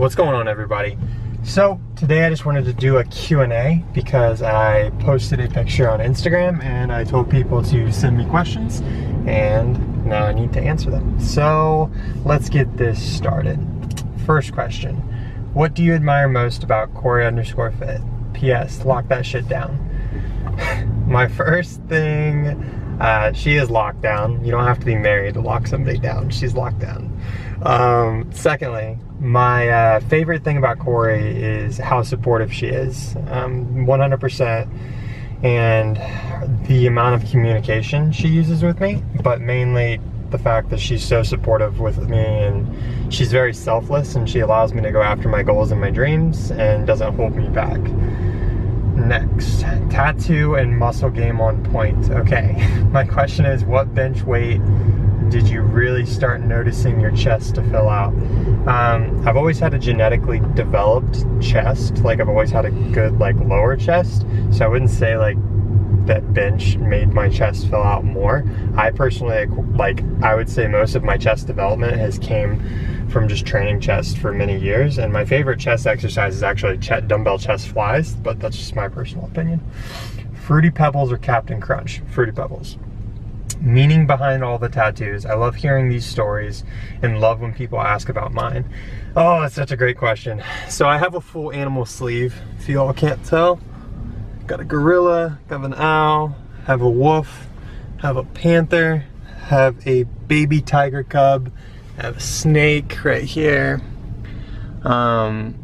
What's going on, everybody? So today I just wanted to do a Q&A because I posted a picture on Instagram and I told people to send me questions, and now I need to answer them. So let's get this started. First question: what do you admire most about Corey_fit? P.S. Lock that shit down. My first thing, she is locked down. You don't have to be married to lock somebody down. She's locked down. Secondly, my favorite thing about Corey is how supportive she is, 100%, and the amount of communication she uses with me, but mainly the fact that she's so supportive with me, and she's very selfless, and she allows me to go after my goals and my dreams and doesn't hold me back. Next, tattoo and muscle game on point. Okay, my question is, what bench weight did you really start noticing your chest to fill out? I've always had a genetically developed chest. Like, I've always had a good lower chest, so I wouldn't say that bench made my chest fill out more. I personally, I would say most of my chest development has came from just training chest for many years, and my favorite chest exercise is actually dumbbell chest flies, but that's just my personal opinion. Fruity Pebbles or Captain Crunch? Fruity Pebbles. Meaning behind all the tattoos. I love hearing these stories and love when people ask about mine. Oh, that's such a great question. So I have a full animal sleeve, if you all can't tell. Got a gorilla, have an owl, have a wolf, have a panther, have a baby tiger cub, have a snake right here. And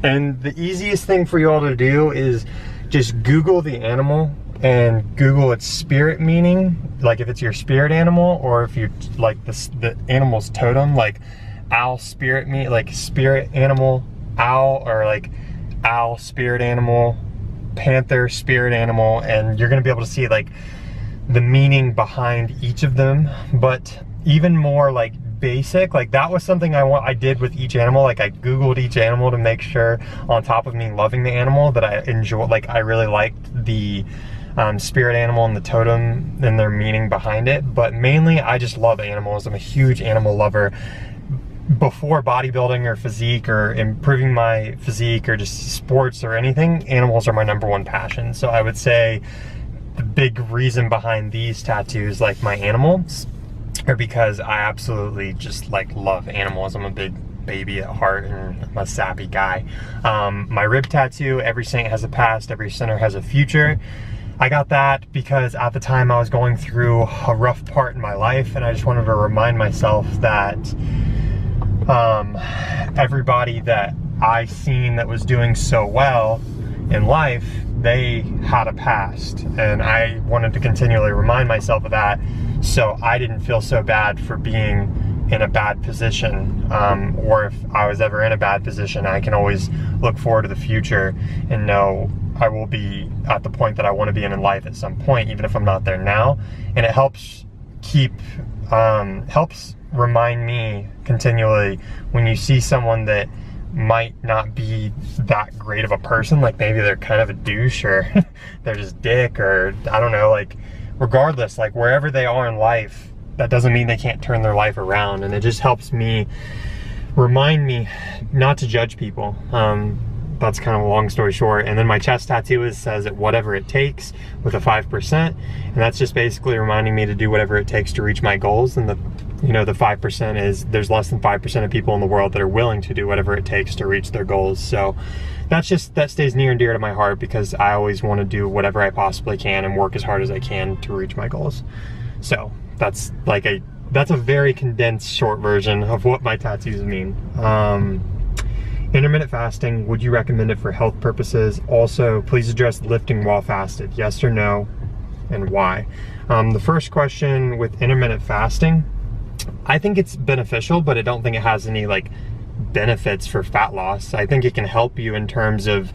the easiest thing for you all to do is just Google the animal and Google its spirit meaning, like if it's your spirit animal, or if you like the animal's totem, like owl spirit spirit animal owl, or owl spirit animal, panther spirit animal, and you're gonna be able to see the meaning behind each of them. But even more basic, that was something I did with each animal. I Googled each animal to make sure, on top of me loving the animal, that I enjoy, I really liked the spirit animal and the totem and their meaning behind it. But mainly I just love animals. I'm a huge animal lover. Before bodybuilding or physique or improving my physique or just sports or anything, animals are my #1 passion. So I would say the big reason behind these tattoos, like my animals, are because I absolutely just love animals. I'm a big baby at heart, and I'm a sappy guy. My rib tattoo, every saint has a past, every sinner has a future. I got that because at the time I was going through a rough part in my life, and I just wanted to remind myself that everybody that I seen that was doing so well in life, they had a past, and I wanted to continually remind myself of that, so I didn't feel so bad for being in a bad position, or if I was ever in a bad position, I can always look forward to the future and know I will be at the point that I want to be in life at some point, even if I'm not there now. And it helps helps remind me continually when you see someone that might not be that great of a person, maybe they're kind of a douche, or they're just dick, or I don't know, regardless, wherever they are in life, that doesn't mean they can't turn their life around. And it just helps me, remind me not to judge people. That's kind of a long story short. And then my chest tattoo says that whatever it takes, with a 5%, and that's just basically reminding me to do whatever it takes to reach my goals. And the 5% is, there's less than 5% of people in the world that are willing to do whatever it takes to reach their goals. So that stays near and dear to my heart, because I always want to do whatever I possibly can and work as hard as I can to reach my goals. So that's a very condensed short version of what my tattoos mean. Intermittent fasting, would you recommend it for health purposes? Also, please address lifting while fasted, yes or no, and why? The first question with intermittent fasting, I think it's beneficial, but I don't think it has any benefits for fat loss. I think it can help you in terms of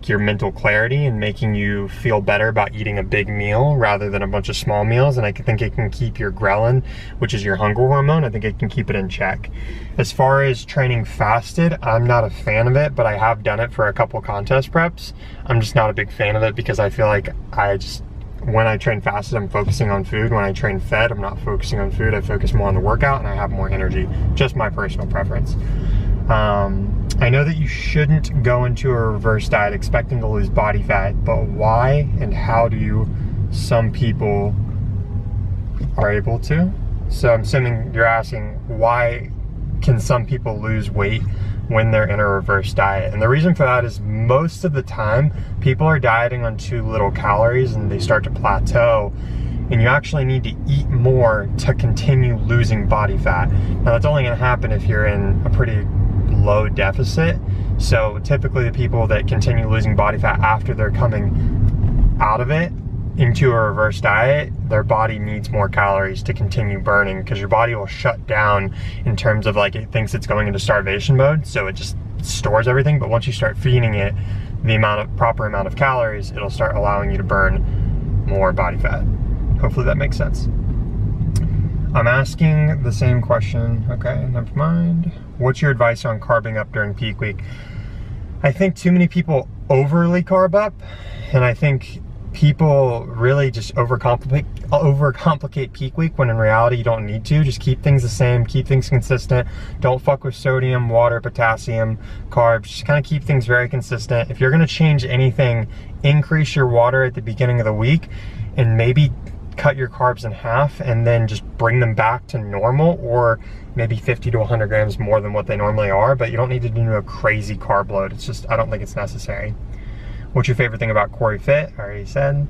your mental clarity and making you feel better about eating a big meal rather than a bunch of small meals. And I think it can keep your ghrelin, which is your hunger hormone, I think it can keep it in check. As far as training fasted, I'm not a fan of it, but I have done it for a couple contest preps. I'm just not a big fan of it because I feel like when I train fasted, I'm focusing on food. When I train fed, I'm not focusing on food. I focus more on the workout and I have more energy. Just my personal preference. I know that you shouldn't go into a reverse diet expecting to lose body fat, but why and how do some people are able to? So I'm assuming you're asking, why can some people lose weight when they're in a reverse diet? And the reason for that is most of the time, people are dieting on too little calories and they start to plateau, and you actually need to eat more to continue losing body fat. Now that's only gonna happen if you're in a pretty low deficit. So typically the people that continue losing body fat after they're coming out of it into a reverse diet, their body needs more calories to continue burning, because your body will shut down in terms of like, it thinks it's going into starvation mode, so it just stores everything. But once you start feeding it the proper amount of calories, it'll start allowing you to burn more body fat. Hopefully that makes sense. I'm asking the same question. Okay, never mind. What's your advice on carbing up during peak week? I think too many people overly carb up, and I think people really just overcomplicate peak week, when in reality you don't need to. Just keep things the same, keep things consistent. Don't fuck with sodium, water, potassium, carbs. Just kind of keep things very consistent. If you're gonna change anything, increase your water at the beginning of the week and maybe cut your carbs in half and then just bring them back to normal, or maybe 50 to 100 grams more than what they normally are, but you don't need to do a crazy carb load. It's just, I don't think it's necessary. What's your favorite thing about Corey Fit? I already said.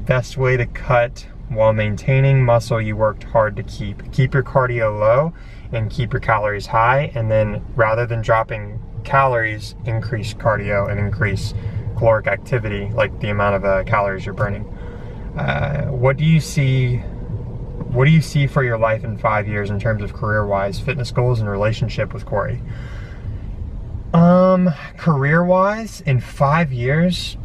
Best way to cut while maintaining muscle you worked hard to keep. Keep your cardio low and keep your calories high, and then rather than dropping calories, increase cardio and increase caloric activity, like the amount of calories you're burning. What do you see for your life in 5 years in terms of career-wise, fitness goals, and relationship with Corey? Career-wise, in 5 years,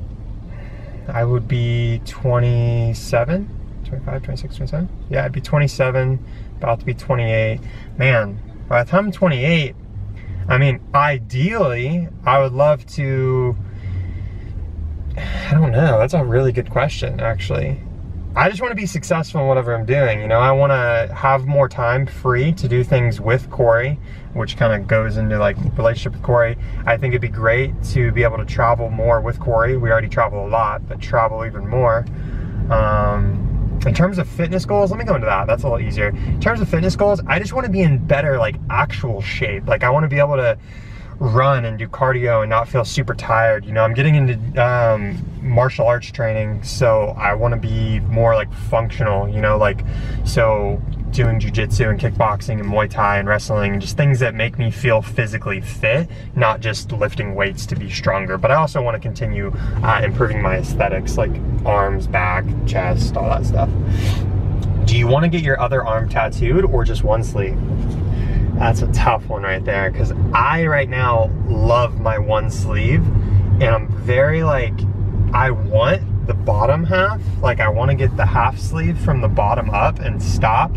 I would be 27, 25, 26, 27. Yeah, I'd be 27, about to be 28. Man, by the time I'm 28, I mean, ideally, I would love to, I don't know, that's a really good question, actually. I just want to be successful in whatever I'm doing. You know, I want to have more time free to do things with Corey, which kind of goes into like relationship with Corey. I think it'd be great to be able to travel more with Corey. We already travel a lot, but travel even more. In terms of fitness goals, let me go into that. That's a little easier. In terms of fitness goals, I just want to be in better, like, actual shape. Like, I want to be able to run and do cardio and not feel super tired. You know, I'm getting into martial arts training, so I want to be more like functional, you know, like, so doing jiu-jitsu and kickboxing and Muay Thai and wrestling, and just things that make me feel physically fit, not just lifting weights to be stronger. But I also want to continue improving my aesthetics, like arms, back, chest, all that stuff. Do you want to get your other arm tattooed or just one sleeve? That's a tough one right there, because I right now love my one sleeve, and I'm very like, I want the bottom half, like I want to get the half sleeve from the bottom up and stop.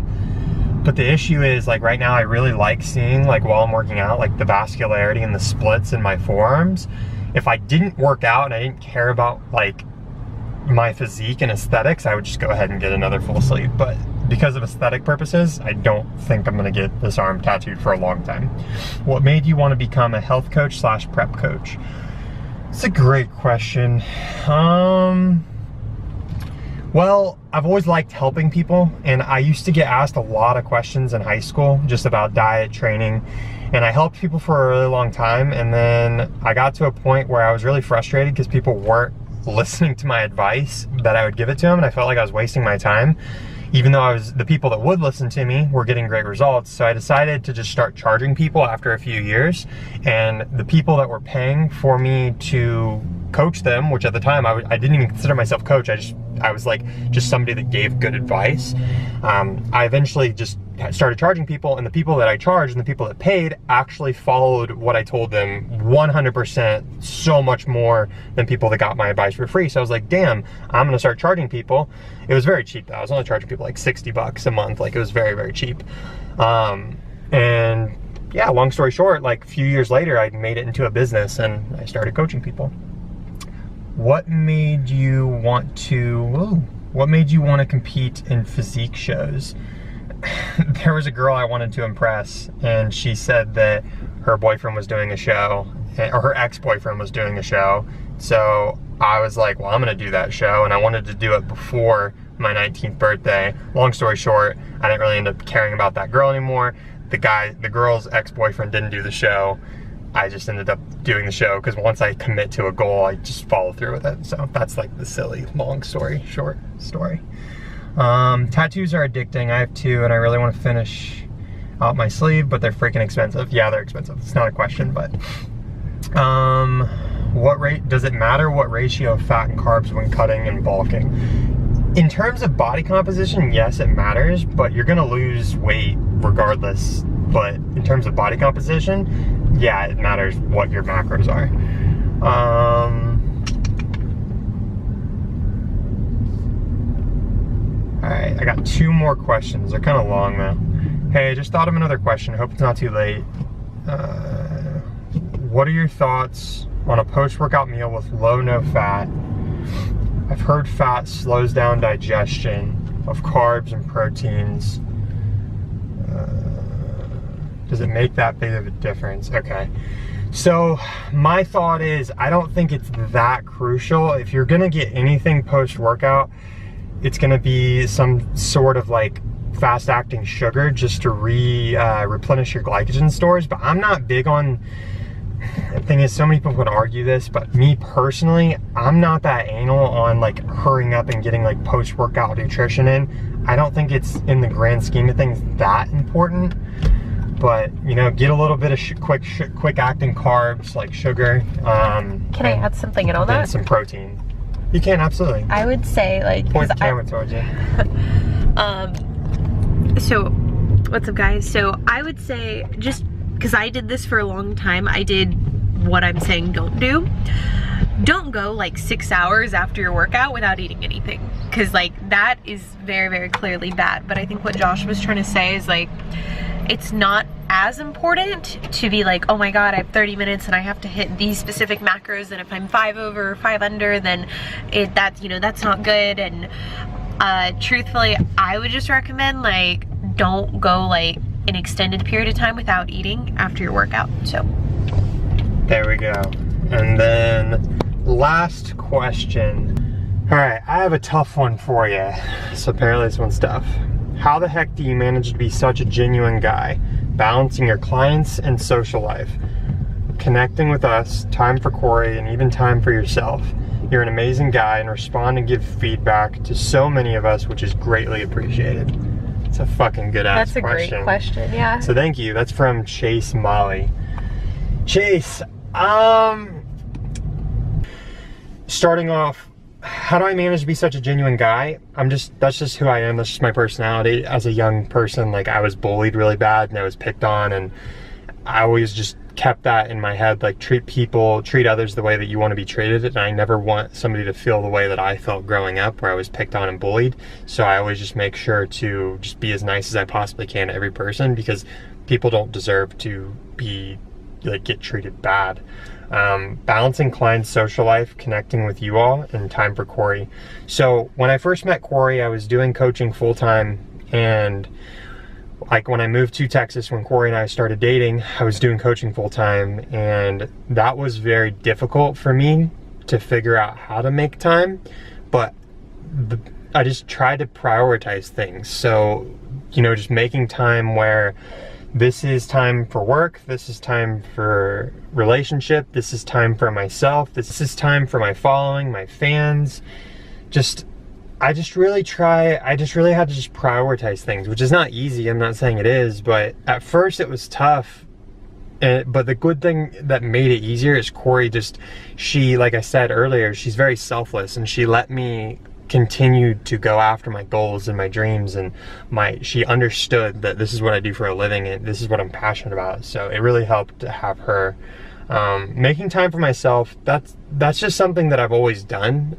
But the issue is, like, right now I really like seeing, like, while I'm working out, like the vascularity and the splits in my forearms. If I didn't work out and I didn't care about like my physique and aesthetics, I would just go ahead and get another full sleeve. But because of aesthetic purposes, I don't think I'm gonna get this arm tattooed for a long time. What made you want to become a health coach / prep coach? It's a great question. Well, I've always liked helping people, and I used to get asked a lot of questions in high school just about diet, training, and I helped people for a really long time, and then I got to a point where I was really frustrated because people weren't listening to my advice that I would give it to them, and I felt like I was wasting my time, even though the people that would listen to me were getting great results. So I decided to just start charging people after a few years, and the people that were paying for me to coach them, which at the time I didn't even consider myself coach, I was like just somebody that gave good advice. I eventually just started charging people, and the people that I charged and the people that paid actually followed what I told them 100%, so much more than people that got my advice for free. So I was like, damn, I'm gonna start charging people. It was very cheap though. I was only charging people like 60 bucks a month. Like, it was very, very cheap. And yeah, long story short, like a few years later, I made it into a business and I started coaching people. What made you want to compete in physique shows? There was a girl I wanted to impress, and she said that her boyfriend was doing a show, or her ex-boyfriend was doing a show. So I was like, well, I'm gonna do that show, and I wanted to do it before my 19th birthday. Long story short, I didn't really end up caring about that girl anymore. The girl's ex-boyfriend didn't do the show. I just ended up doing the show because once I commit to a goal, I just follow through with it. So that's like the silly, long story, short story. Tattoos are addicting. I have 2 and I really want to finish out my sleeve, but they're freaking expensive. Yeah, they're expensive. It's not a question, but does it matter what ratio of fat and carbs when cutting and bulking? In terms of body composition, yes, it matters, but you're gonna lose weight regardless. But in terms of body composition, yeah, it matters what your macros are. All right, I got 2 more questions. They're kind of long though. Hey, just thought of another question. Hope it's not too late. What are your thoughts on a post-workout meal with low, no fat? I've heard fat slows down digestion of carbs and proteins. Does it make that big of a difference? Okay. So my thought is, I don't think it's that crucial. If you're gonna get anything post-workout, it's gonna be some sort of like fast-acting sugar just to replenish your glycogen stores. But I'm not big on, the thing is, so many people would argue this, but me personally, I'm not that anal on like hurrying up and getting like post-workout nutrition in. I don't think it's, in the grand scheme of things, that important. But you know, get a little bit of quick acting carbs like sugar. Can I add something in on that? And some protein. You can, absolutely. I would say, like, point the camera towards you. So what's up, guys? So I would say, just because I did this for a long time, I did what I'm saying don't do. Don't go like 6 hours after your workout without eating anything, because like that is very, very clearly bad. But I think what Josh was trying to say is like, it's not as important to be like, oh my god, I have 30 minutes and I have to hit these specific macros, and if I'm 5 over or 5 under, then that's not good. And truthfully, I would just recommend, like, don't go like an extended period of time without eating after your workout. So there we go. And then last question. All right, I have a tough one for you. So apparently this one's tough. How the heck do you manage to be such a genuine guy, balancing your clients and social life, connecting with us, time for Corey, and even time for yourself? You're an amazing guy and respond and give feedback to so many of us, which is greatly appreciated. It's a fucking good ass question. That's a great question, yeah. So thank you. That's from Chase Molly. Chase, starting off, how do I manage to be such a genuine guy? That's just who I am. That's just my personality. As a young person, like, I was bullied really bad and I was picked on, and I always just kept that in my head, like, treat others the way that you want to be treated, and I never want somebody to feel the way that I felt growing up, where I was picked on and bullied. So I always just make sure to just be as nice as I possibly can to every person, because people don't deserve to be, like, get treated bad. Balancing clients' social life, connecting with you all, and time for Corey. So when I first met Corey, I was doing coaching full-time, and like when I moved to Texas, when Corey and I started dating, I was doing coaching full-time, and that was very difficult for me to figure out how to make time. But I just tried to prioritize things. So, you know, just making time where this is time for work, this is time for relationship, this is time for myself, this is time for my following, my fans. I just really had to just prioritize things, which is not easy. I'm not saying it is, but at first it was tough. But the good thing that made it easier is Corey she, like I said earlier, she's very selfless, and she let me continued to go after my goals and my dreams, and she understood that this is what I do for a living and this is what I'm passionate about. So it really helped to have her. Making time for myself, that's just something that I've always done.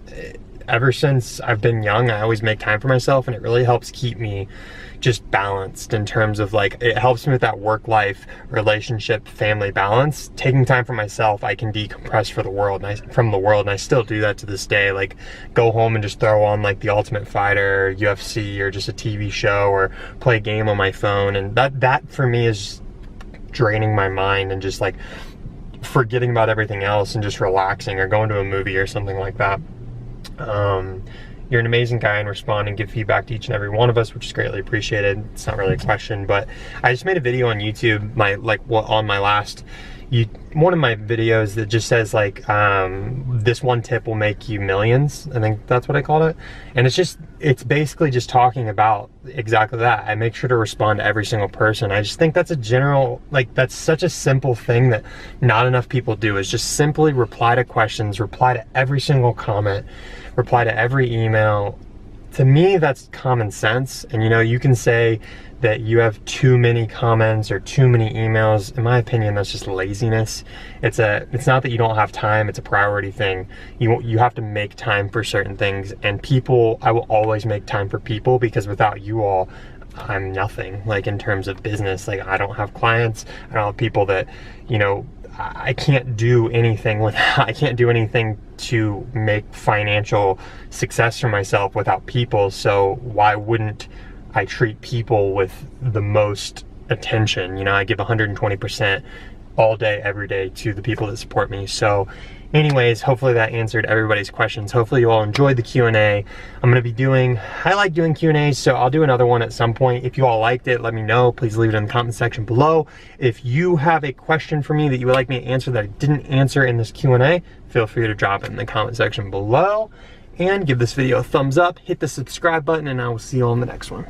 Ever since I've been young, I always make time for myself, and it really helps keep me just balanced in terms of, like, it helps me with that work-life, relationship, family balance. Taking time for myself, I can decompress from the world, and I still do that to this day. Like, go home and just throw on like The Ultimate Fighter, or UFC, or just a TV show, or play a game on my phone, and that for me is draining my mind and just like forgetting about everything else and just relaxing or going to a movie or something like that. You're an amazing guy and respond and give feedback to each and every one of us, which is greatly appreciated. It's not really a question, but I just made a video on YouTube, one of my videos that just says like, this one tip will make you millions. I think that's what I called it. And it's basically just talking about exactly that. I make sure to respond to every single person. I just think that's a general, like, that's such a simple thing that not enough people do, is just simply reply to questions, reply to every single comment, reply to every email. To me, that's common sense. And you know, you can say that you have too many comments or too many emails. In my opinion, that's just laziness. It's not that you don't have time, it's a priority thing. You have to make time for certain things, and people, I will always make time for people, because without you all, I'm nothing. Like, in terms of business, like, I don't have clients, I don't have people that, you know, I can't do anything I can't do anything to make financial success for myself without people. So why wouldn't I treat people with the most attention? You know, I give 120% all day, every day to the people that support me. So anyways, hopefully that answered everybody's questions. Hopefully you all enjoyed the Q&A. I like doing Q&As, so I'll do another one at some point. If you all liked it, let me know. Please leave it in the comment section below. If you have a question for me that you would like me to answer that I didn't answer in this Q&A, feel free to drop it in the comment section below. And give this video a thumbs up, hit the subscribe button, and I will see you all in the next one.